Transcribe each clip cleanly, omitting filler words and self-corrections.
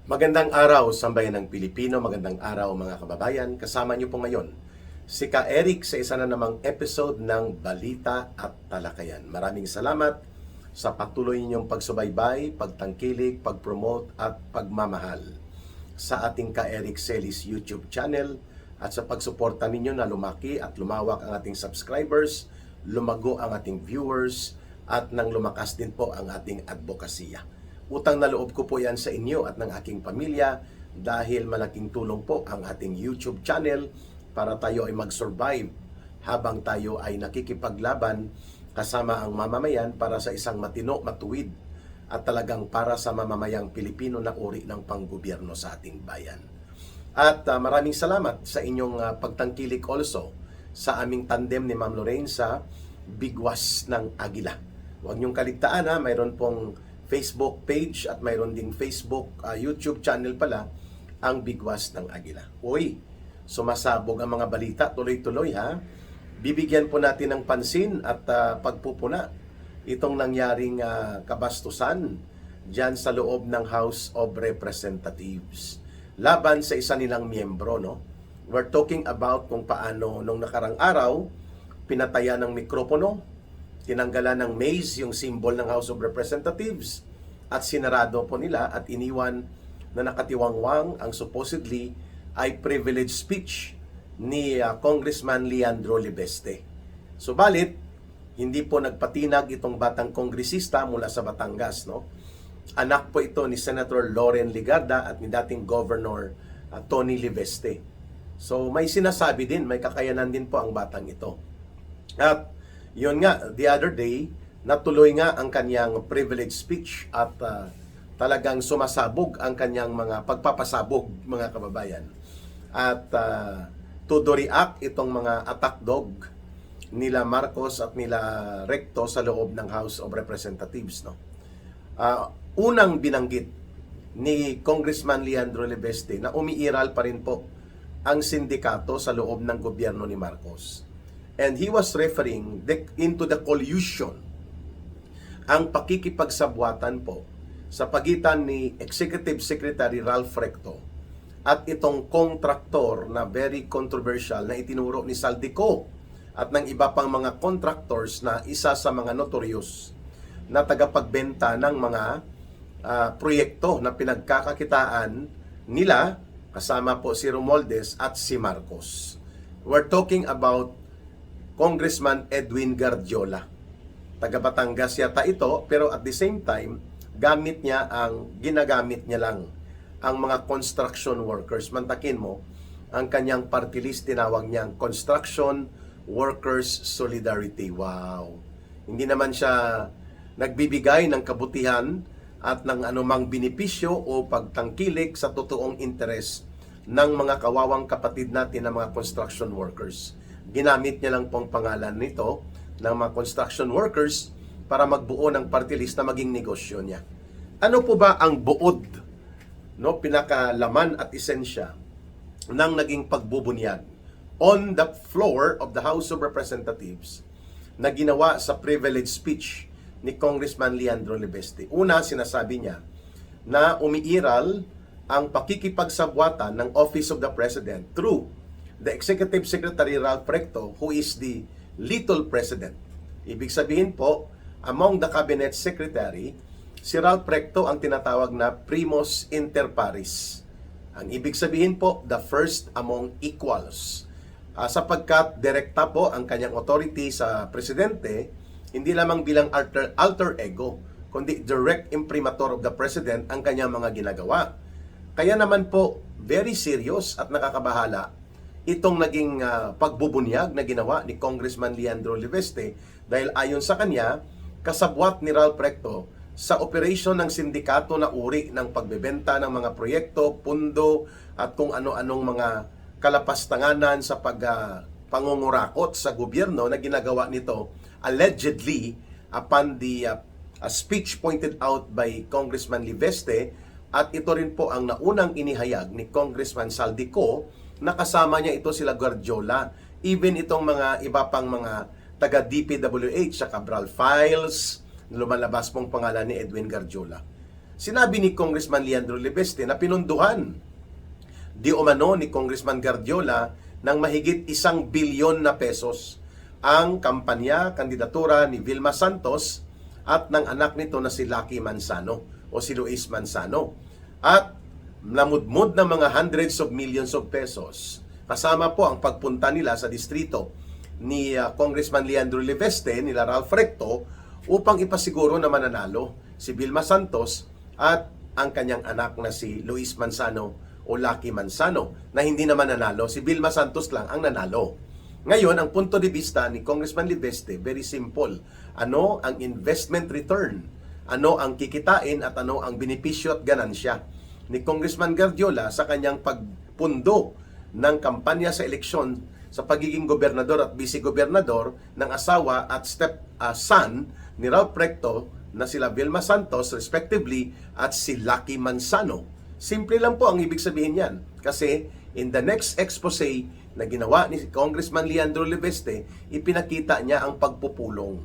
Magandang araw, sambayan ng Pilipino. Magandang araw, mga kababayan. Kasama niyo po ngayon si Ka Eric sa isa na namang episode ng Balita at Talakayan. Maraming salamat sa patuloy ninyong pagsubaybay, pagtangkilik, pag-promote at pagmamahal sa ating Ka Eric Celis YouTube channel at sa pagsuporta ninyo na lumaki at lumawak ang ating subscribers, lumago ang ating viewers at nang lumakas din po ang ating advokasya. Utang na loob ko po yan sa inyo at ng aking pamilya dahil malaking tulong po ang ating YouTube channel para tayo ay mag-survive habang tayo ay nakikipaglaban kasama ang mamamayan para sa isang matino, matuwid at talagang para sa mamamayang Pilipino na uri ng panggobyerno sa ating bayan. At maraming salamat sa inyong pagtangkilik also sa aming tandem ni Ma'am Lorraine sa Bigwas ng Agila. Huwag niyong kaligtaan mayroon pong Facebook page at mayroon ding Facebook, YouTube channel pala, ang Bigwas ng Agila. Uy, sumasabog ang mga balita, tuloy-tuloy Bibigyan po natin ng pansin at pagpupuna itong nangyaring kabastusan dyan sa loob ng House of Representatives. Laban sa isa nilang miyembro, no? We're talking about kung paano nung nakarang araw, pinatayan ng mikropono, tinanggalan ng maze yung symbol ng House of Representatives at sinarado po nila at iniwan na nakatiwangwang ang supposedly ay privileged speech ni Congressman Leandro Libeste. Subalit, hindi po nagpatinag itong batang kongresista mula sa Batangas, no? Anak po ito ni Senator Loren Legarda at ni dating Governor Tony Libeste. So may sinasabi din, may kakayanan din po ang batang ito. At yun nga, the other day, natuloy nga ang kanyang privilege speech at talagang sumasabog ang kanyang mga pagpapasabog, mga kababayan. At to react itong mga attack dog nila Marcos at nila Recto sa loob ng House of Representatives. No? Unang binanggit ni Congressman Leandro Libeste na umiiral pa rin po ang sindikato sa loob ng gobyerno ni Marcos. And he was referring into the collusion, ang pakikipagsabwatan po sa pagitan ni Executive Secretary Ralph Recto at itong kontraktor na very controversial na itinuro ni Saldico at ng iba pang mga contractors na isa sa mga notorious na tagapagbenta ng mga proyekto na pinagkakakitaan nila kasama po si Romualdez at si Marcos. We're talking about Congressman Edwin Gardiola. Taga Batangas yata ito, pero at the same time, ginagamit niya lang ang mga construction workers. Mantakin mo, ang kanyang party list tinawag niyang Construction Workers Solidarity. Wow! Hindi naman siya nagbibigay ng kabutihan at ng anumang benepisyo o pagtangkilik sa totoong interes ng mga kawawang kapatid natin na mga construction workers. Ginamit niya lang pong pangalan nito ng mga construction workers para magbuo ng party list na maging negosyo niya. Ano po ba ang buod, no, pinakalaman at esensya ng naging pagbubunyag on the floor of the House of Representatives na ginawa sa privilege speech ni Congressman Leandro Libeste? Una, sinasabi niya na umiiral ang pakikipagsabwatan ng Office of the President through the Executive Secretary Ralph Recto, who is the little president. Ibig sabihin po, among the cabinet secretary, si Ralph Recto ang tinatawag na primus inter pares. Ang ibig sabihin po, the first among equals. Sapagkat direkta po ang kanyang authority sa presidente, hindi lamang bilang alter ego, kundi direct imprimatur of the president ang kanyang mga ginagawa. Kaya naman po, very serious at nakakabahala itong naging pagbubunyag na ginawa ni Congressman Leandro Libeste dahil ayon sa kanya, kasabwat ni Ralph Recto sa operasyon ng sindikato na uri ng pagbebenta ng mga proyekto, pundo at kung ano-anong mga kalapastanganan sa pangungurakot sa gobyerno na ginagawa nito allegedly upon the speech pointed out by Congressman Libeste, at ito rin po ang naunang inihayag ni Congressman Saldico na kasama niya ito sila Gardiola, even itong mga iba pang mga taga DPWH sa Cabral Files, lumalabas pong pangalan ni Edwin Gardiola. Sinabi ni Congressman Leandro Libeste na pinunduhan di umano ni Congressman Guardiola ng mahigit 1 bilyon na pesos ang kampanya, kandidatura ni Vilma Santos at ng anak nito na si Lucky Manzano o si Luis Manzano. At namudmud ng mga hundreds of millions of pesos. Kasama po ang pagpunta nila sa distrito ni Congressman Leandro Libeste, nila Ralph Recto, upang ipasiguro na mananalo si Vilma Santos at ang kanyang anak na si Luis Manzano o Lucky Manzano, na hindi naman nanalo. Si Vilma Santos lang ang nanalo. Ngayon, ang punto de vista ni Congressman Libeste, very simple. Ano ang investment return? Ano ang kikitain at ano ang benepisyo at ganansya ni Congressman Guardiola sa kanyang pagpundo ng kampanya sa eleksyon sa pagiging gobernador at vice-gobernador ng asawa at step-son ni Ralph Recto na sila Vilma Santos respectively at si Lucky Manzano. Simple lang po ang ibig sabihin yan. Kasi in the next expose na ginawa ni Congressman Leandro Libeste, ipinakita niya ang pagpupulong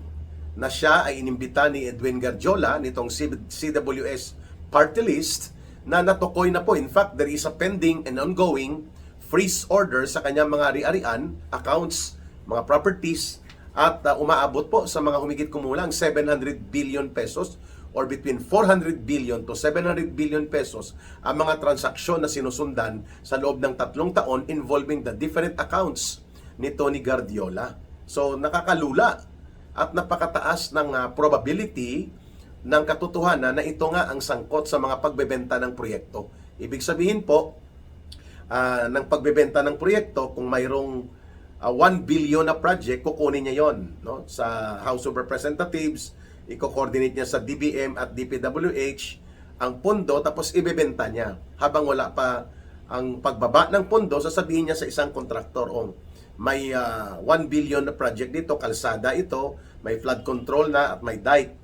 na siya ay inimbita ni Edwin Guardiola nitong CWS party list na natukoy na po. In fact, there is a pending and ongoing freeze order sa kanyang mga ari-arian, accounts, mga properties, at umaabot po sa mga humigit kumulang 700 billion pesos or between 400 billion to 700 billion pesos ang mga transaksyon na sinusundan sa loob ng 3 taon involving the different accounts ni Tony Guardiola. So nakakalula at napakataas ng probability ng katotohanan na ito nga ang sangkot sa mga pagbebenta ng proyekto. Ibig sabihin po, ng pagbebenta ng proyekto, kung mayroong 1 billion na project, kukunin niya yon, no? Sa House of Representatives, i-coordinate niya sa DBM at DPWH ang pondo, tapos ibebenta niya. Habang wala pa ang pagbaba ng pondo, sasabihin niya sa isang kontraktor, may 1 billion na project dito, kalsada ito, may flood control na at may dike.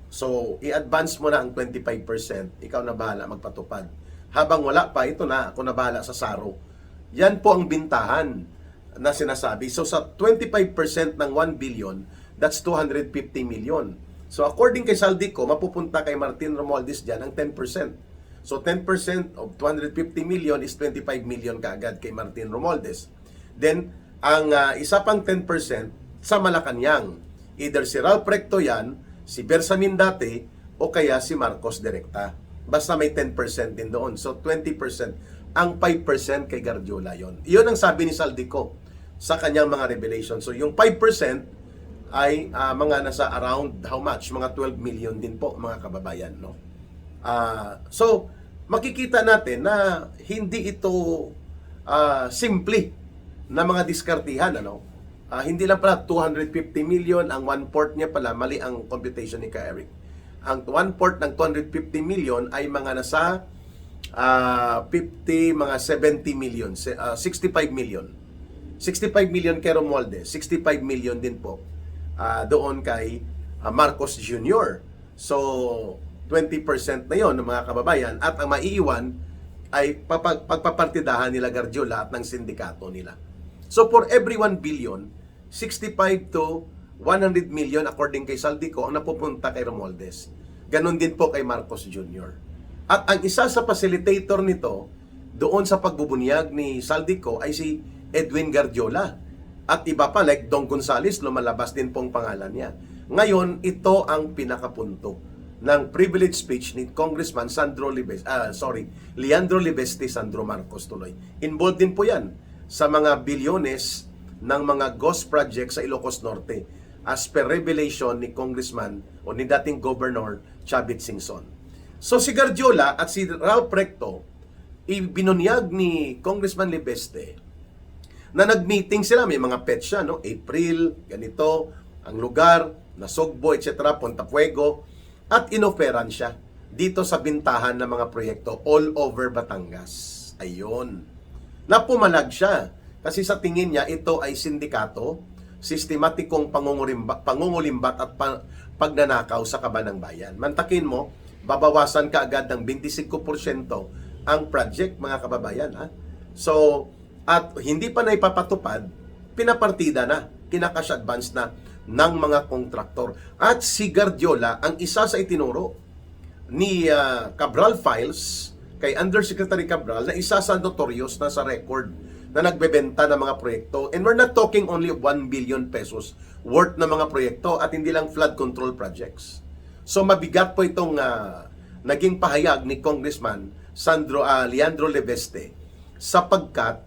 So, i-advance mo na ang 25%, ikaw na bahala magpatupad. Habang wala pa, ito na, ako na bahala sa SARO. Yan po ang bintahan na sinasabi. So, sa 25% ng 1 billion, that's 250 million. So, according kay Saldico, mapupunta kay Martin Romualdez dyan ang 10%. So, 10% of 250 million is 25 million kaagad kay Martin Romualdez. Then, ang isa pang 10% sa Malacanang. Either si Ralph Recto yan, si Bersamin dati, o kaya si Marcos Directa. Basta may 10% din doon. So, 20%. Ang 5% kay Guardiola yon. Iyon ang sabi ni Saldico sa kanyang mga revelation. So, yung 5% ay mga nasa around how much? Mga 12 million din po, mga kababayan, no? So, makikita natin na hindi ito simple na mga diskartihan, ano? Hindi lang pala 250 million, ang 1/4 niya pala, mali ang computation ni Ka Eric. Ang 1/4 ng 250 million ay mga nasa 50, mga 70 million, 65 million. 65 million kay Romualdez, 65 million din po doon kay Marcos Jr. So, 20% na yon ng mga kababayan at ang maiiwan ay pagpapartidahan nila Guardiola at ng sindikato nila. So, for every 1 billion, 65 to 100 million according kay Saldico ang napupunta kay Romualdez. Ganon din po kay Marcos Jr. At ang isa sa facilitator nito doon sa pagbubunyag ni Saldico ay si Edwin Guardiola. At iba pa, like Dong Gonzales, lumalabas din pong pangalan niya. Ngayon, ito ang pinakapunto ng privilege speech ni Congressman Leandro Libeste Sandro Marcos tuloy. Involved din po yan sa mga bilyones ng mga ghost projects sa Ilocos Norte as per revelation ni Congressman o ni dating Governor Chavit Singson. So si Guardiola at si Ralph Recto, ibinunyag ni Congressman Libeste na nag-meeting sila, may mga petsa, no? April, ganito, ang lugar, Nasugbo, etc., Punta Fuego, at inoferan siya dito sa bintahan ng mga proyekto all over Batangas. Ayun. Napumalag siya kasi sa tingin niya ito ay sindikato, sistematikong pangungulimbat at pagnanakaw sa kaban ng bayan. Mantakin mo, babawasan ka agad ng 25% ang project, mga kababayan. Ha? So, at hindi pa na ipapatupad, pinapartida na, kinakash advance na ng mga kontraktor. At si Guardiola ang isa sa itinuro ni Cabral Files kay Undersecretary Cabral na isa sa notorious na sa record na nagbebenta ng mga proyekto. And we're not talking only of 1 billion pesos worth na mga proyekto at hindi lang flood control projects. So mabigat po itong naging pahayag ni Congressman Leandro Leveste sapagkat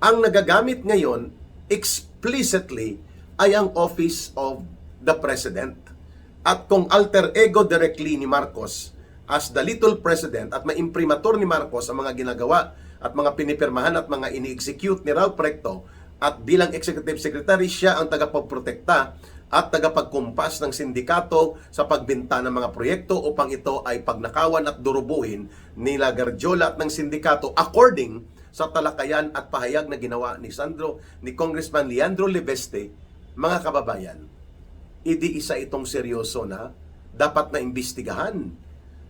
ang nagagamit ngayon explicitly ay ang Office of the President. At kung alter ego directly ni Marcos as the little president at maimprimatur ni Marcos ang mga ginagawa at mga pinipirmahan at mga ini-execute ni Ralph Recto at bilang executive secretary siya ang tagapagprotekta at tagapagkumpas ng sindikato sa pagbenta ng mga proyekto upang ito ay pagnakawan at durubuhin nila Garjola at ng sindikato according sa talakayan at pahayag na ginawa ni Congressman Leandro Leveste. Mga kababayan, hindi isa itong seryoso na dapat na imbestigahan.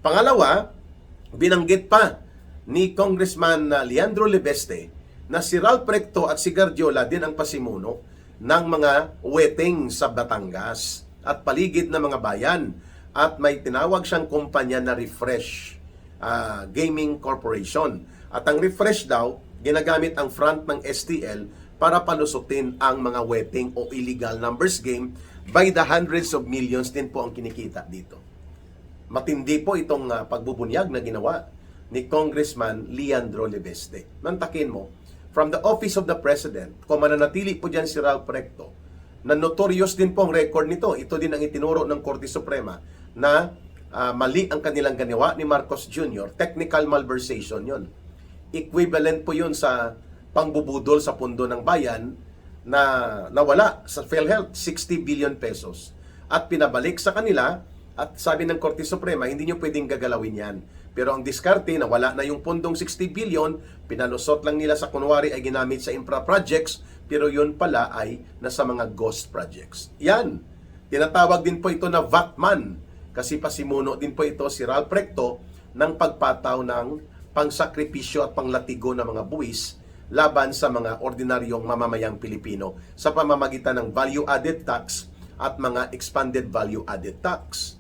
Pangalawa, binanggit pa ni Congressman Leandro Leveste na si Ralph Recto at si Garjola din ang pasimuno ng mga wedding sa Batangas at paligid ng mga bayan at may tinawag siyang kumpanya na Refresh Gaming Corporation. At ang Refresh daw, ginagamit ang front ng STL para palusutin ang mga wedding o illegal numbers game by the hundreds of millions din po ang kinikita dito. Matindi po itong pagbubunyag na ginawa ni Congressman Leandro Leveste. Nantakin mo, from the Office of the President, kung mananatili po dyan si Ralph Recto, na notorious din po ang record nito. Ito din ang itinuro ng Korte Suprema na mali ang kanilang ginawa ni Marcos Jr. Technical malversation yon. Equivalent po yun sa pangbubudol sa pundo ng bayan na nawala sa PhilHealth 60 billion pesos at pinabalik sa kanila. At sabi ng Korte Suprema, hindi nyo pwedeng gagalawin yan. Pero ang diskarte na wala na yung pundong 60 billion, pinalusot lang nila sa kunwari ay ginamit sa infra projects, pero yun pala ay nasa mga ghost projects. Yan. Tinatawag din po ito na Vatman. Kasi pasimuno din po ito si Ralph Recto ng pagpataw ng pangsakripisyo at panglatigo ng mga buwis laban sa mga ordinaryong mamamayang Pilipino sa pamamagitan ng value-added tax at mga expanded value-added tax.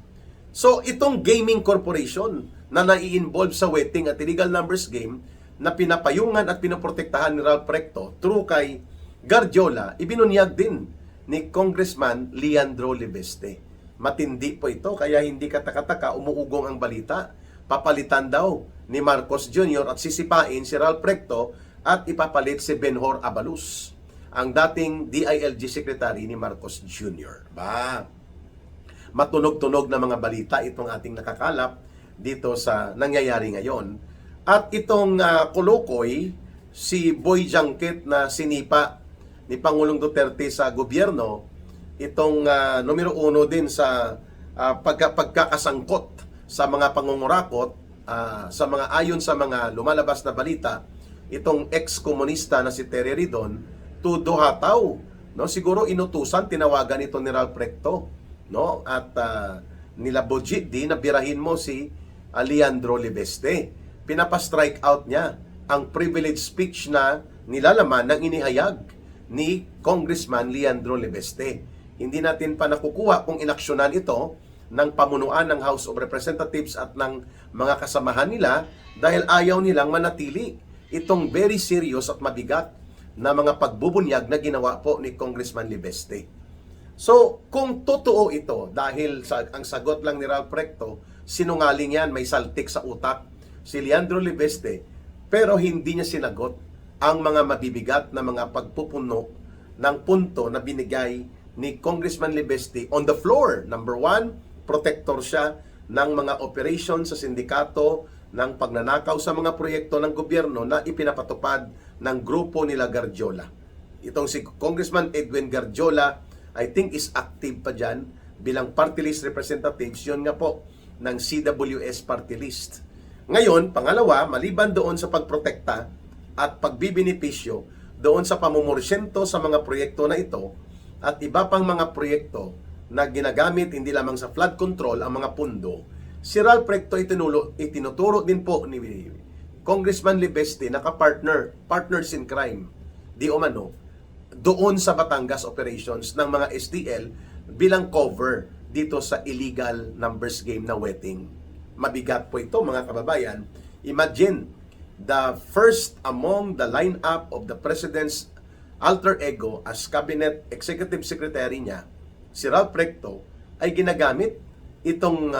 So, itong gaming corporation na nai-involve sa wedding at illegal numbers game na pinapayungan at pinoprotektahan ni Ralph Recto through kay Garjola, ibinunyag din ni Congressman Leandro Leveste. Matindi po ito, kaya hindi katakataka umuugong ang balita. Papalitan daw ni Marcos Jr. at sisipain si Ralph Recto at ipapalit si Benhur Abalus, ang dating DILG Secretary ni Marcos Jr. Matunog-tunog na mga balita itong ating nakakalap dito sa nangyayari ngayon. At itong kulukoy, si Boy Junket na sinipa ni Pangulong Duterte sa gobyerno, itong numero 1 din sa pagkakasangkot sa mga pangungurakot, sa mga ayon sa mga lumalabas na balita, itong ex-komunista na si Terry Ridon, tudo hataw. No? Siguro inutusan, tinawagan ito ni Ralph Recto. No? At nilabojit din na birahin mo si Leandro Leveste. Pinapa-strike out niya ang privilege speech na nilalaman ng inihayag ni Congressman Leandro Leveste. Hindi natin pa nakukuha kung inaksyonan ito ng pamunuan ng House of Representatives at ng mga kasamahan nila dahil ayaw nilang manatili itong very serious at mabigat na mga pagbubunyag na ginawa po ni Congressman Leveste. So, kung totoo ito, dahil ang sagot lang ni Ralph Recto, sinungaling yan, may saltik sa utak si Leandro Leveste, pero hindi niya sinagot ang mga mabibigat na mga pagpupuno ng punto na binigay ni Congressman Leveste on the floor. Number 1, protector siya ng mga operation sa sindikato ng pagnanakaw sa mga proyekto ng gobyerno na ipinapatupad ng grupo nila Garjola. Itong si Congressman Edwin Garjola, I think is active pa dyan bilang party list representatives, yun nga po, ng CWS party list. Ngayon, pangalawa, maliban doon sa pagprotekta at pagbibinipisyo doon sa pamumorsyento sa mga proyekto na ito at iba pang mga proyekto na ginagamit hindi lamang sa flood control ang mga pundo, si Ralph Recto itinuturo din po ni Congressman Leveste na partners in crime, di umano, doon sa Batangas operations ng mga STL bilang cover dito sa illegal numbers game na wedding. mabigat po ito mga kababayan. Imagine, the first among the lineup of the President's alter ego as Cabinet Executive Secretary niya, si Ralph Recto, ay ginagamit itong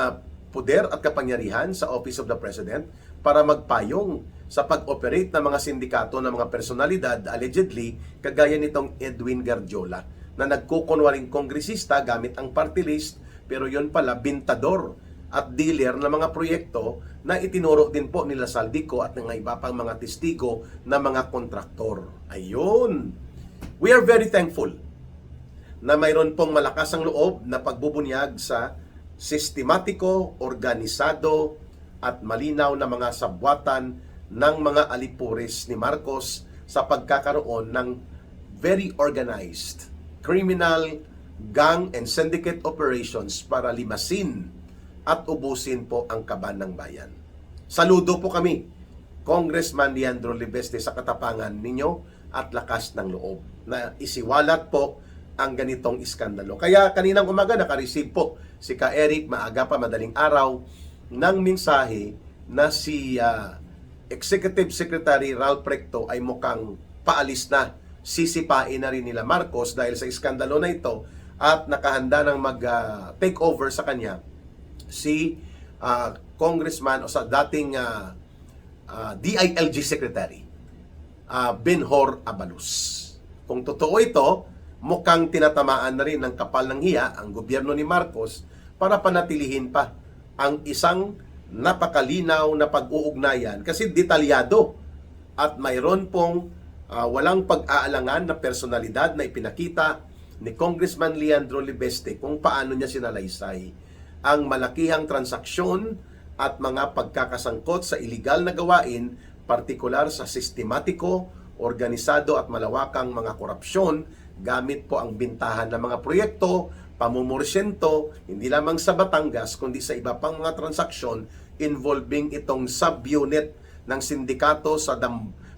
puder at kapangyarihan sa Office of the President para magpayong sa pag-operate ng mga sindikato ng mga personalidad, allegedly, kagaya nitong Edwin Garjola, na nagkukunwaring kongresista gamit ang party list, pero yon pala bintador at dealer ng mga proyekto na itinuro din po nila Saldico at ng iba pang mga testigo na mga kontraktor. Ayun! We are very thankful na mayroon pong malakas ang loob na pagbubunyag sa sistematiko, organisado at malinaw na mga sabwatan ng mga alipuris ni Marcos sa pagkakaroon ng very organized criminal gang and syndicate operations para limasin at ubusin po ang kaban ng bayan. Saludo po kami, Congressman Leandro Libeste, sa katapangan ninyo at lakas ng loob na isiwalat po ang ganitong iskandalo. Kaya kaninang umaga naka-receive po si Ka Eric, maaga pa, madaling araw, ng mensahe na si Executive Secretary Ralph Recto ay mukhang paalis na. Sisipain na rin nila Marcos dahil sa iskandalo na ito at nakahanda ng mag-take over sa kanya si Congressman o sa dating DILG Secretary Benhur Abalos. Kung totoo ito, mukhang tinatamaan na rin ng kapal ng hiya ang gobyerno ni Marcos para panatilihin pa ang isang napakalinaw na pag-uugnayan kasi detalyado at mayroon pong walang pag-aalangan na personalidad na ipinakita ni Congressman Leandro Libeste kung paano niya sinalaysay ang malakihang transaksyon at mga pagkakasangkot sa iligal na gawain, partikular sa sistematiko, organisado at malawakang mga korupsyon gamit po ang bintahan ng mga proyekto, pamumursyento, hindi lamang sa Batangas kundi sa iba pang mga transaksyon involving itong subunit ng sindikato sa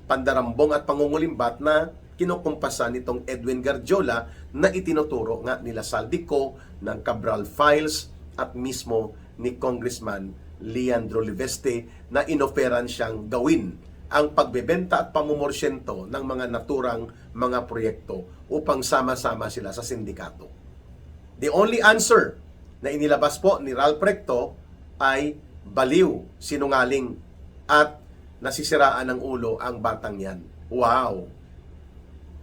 pandarambong at pangungulimbat na kinukumpasan nitong Edwin Garjola na itinuturo nga nila Saldico ng Cabral Files at mismo ni Congressman Leandro Libeste na inoferan siyang gawin ang pagbebenta at pamumorsyento ng mga naturang mga proyekto upang sama-sama sila sa sindikato. The only answer na inilabas po ni Ralph Recto ay baliw, sinungaling at nasisiraan ng ulo ang batang yan. Wow!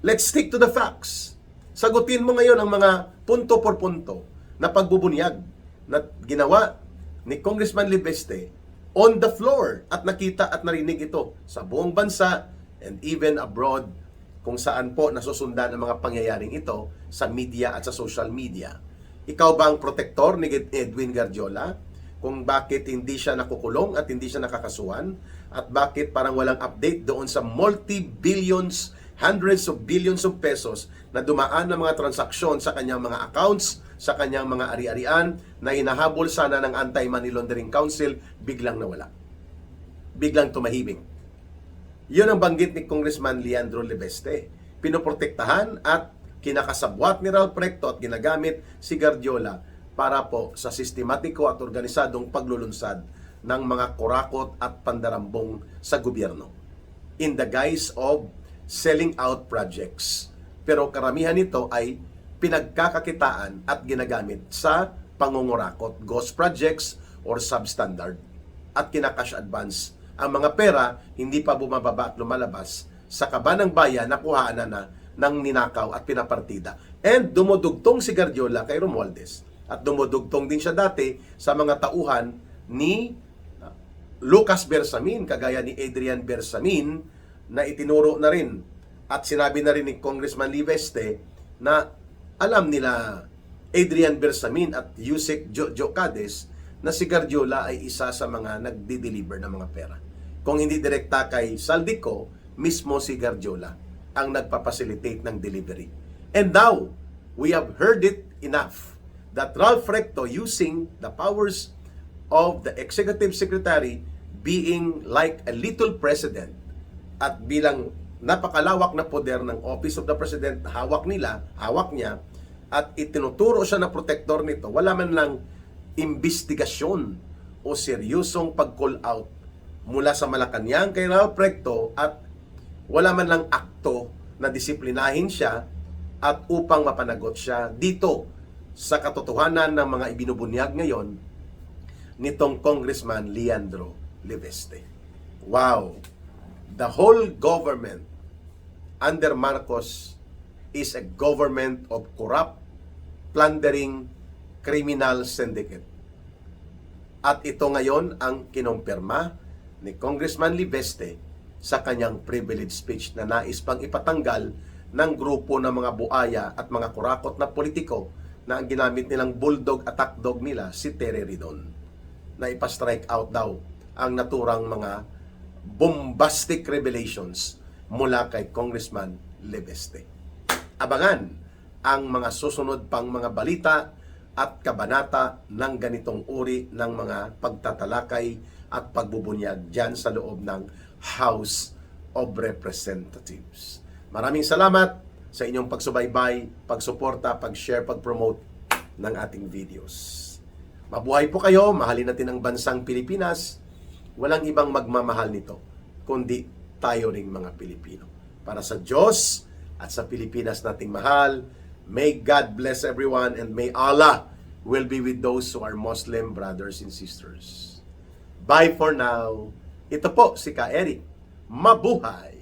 Let's stick to the facts. Sagutin mo ngayon ang mga punto por punto na pagbubunyag na ginawa ni Congressman Libeste on the floor at nakita at narinig ito sa buong bansa and even abroad kung saan po nasusundan ang mga pangyayaring ito sa media at sa social media. Ikaw ba ang protektor ni Edwin Garjola? Kung bakit hindi siya nakukulong at hindi siya nakakasuhan? At bakit parang walang update doon sa multi-billions, hundreds of billions of pesos na dumaan ng mga transaksyon sa kanyang mga accounts, sa kanyang mga ari-arian na hinahabol sana ng Anti-Money Laundering Council, biglang nawala. Biglang tumahimik. Yun ang banggit ni Congressman Leandro Libeste. Pinoprotektahan at kinakasabwat ni Ralph Recto at ginagamit si Garjola para po sa sistematiko at organisadong paglulunsad ng mga kurakot at pandarambong sa gobyerno in the guise of selling out projects. Pero karamihan nito ay pinagkakakitaan at ginagamit sa pangungurakot, ghost projects or substandard at kinakash advance. Ang mga pera hindi pa bumababa at lumalabas sa kaban ng bayan na kuhaan na ng ninakaw at pinapartida. And dumudugtong si Garjola kay Romualdez at dumudugtong din siya dati sa mga tauhan ni Lucas Bersamin, kagaya ni Adrian Bersamin na itinuro na rin at sinabi na rin ni Congressman Libeste na alam nila Adrian Bersamin at Yusek Jojo Cades na si Garjola ay isa sa mga nagdi-deliver ng mga pera. Kung hindi direkta kay Saldico, mismo si Garjola ang nagpapacilitate ng delivery. And now, we have heard it enough that Ralph Recto, using the powers of the Executive Secretary, being like a little president at bilang napakalawak na poder ng Office of the President, hawak niya, at itinuturo siya na protektor nito, wala man lang investigasyon o o seryosong pag-call out mula sa Malacanang kay Ralph Recto at wala man lang akto na disiplinahin siya at upang mapanagot siya dito sa katotohanan ng mga ibinubunyag ngayon nitong Congressman Leandro Leveste. Wow! The whole government under Marcos is a government of corrupt, plundering, criminal syndicate. At ito ngayon ang kinumpirma ni Congressman Leveste sa kanyang privilege speech na nais pang ipatanggal ng grupo ng mga buaya at mga kurakot na politiko na ang ginamit nilang bulldog attack dog nila si Tere Ridon, na ipa-strike out daw ang naturang mga bombastic revelations mula kay Congressman Leveste. Abangan ang mga susunod pang mga balita at kabanata ng ganitong uri ng mga pagtatalakay at pagbubunyag dyan sa loob ng House of Representatives. Maraming salamat sa inyong pagsubaybay, pagsuporta, pag-share, pag-promote ng ating videos. Mabuhay po kayo, mahalin natin ang bansang Pilipinas. Walang ibang magmamahal nito, kundi tayo ring mga Pilipino. Para sa Diyos at sa Pilipinas nating mahal, may God bless everyone and may Allah will be with those who are Muslim brothers and sisters. Bye for now. Ito po si Ka Eric. Mabuhay!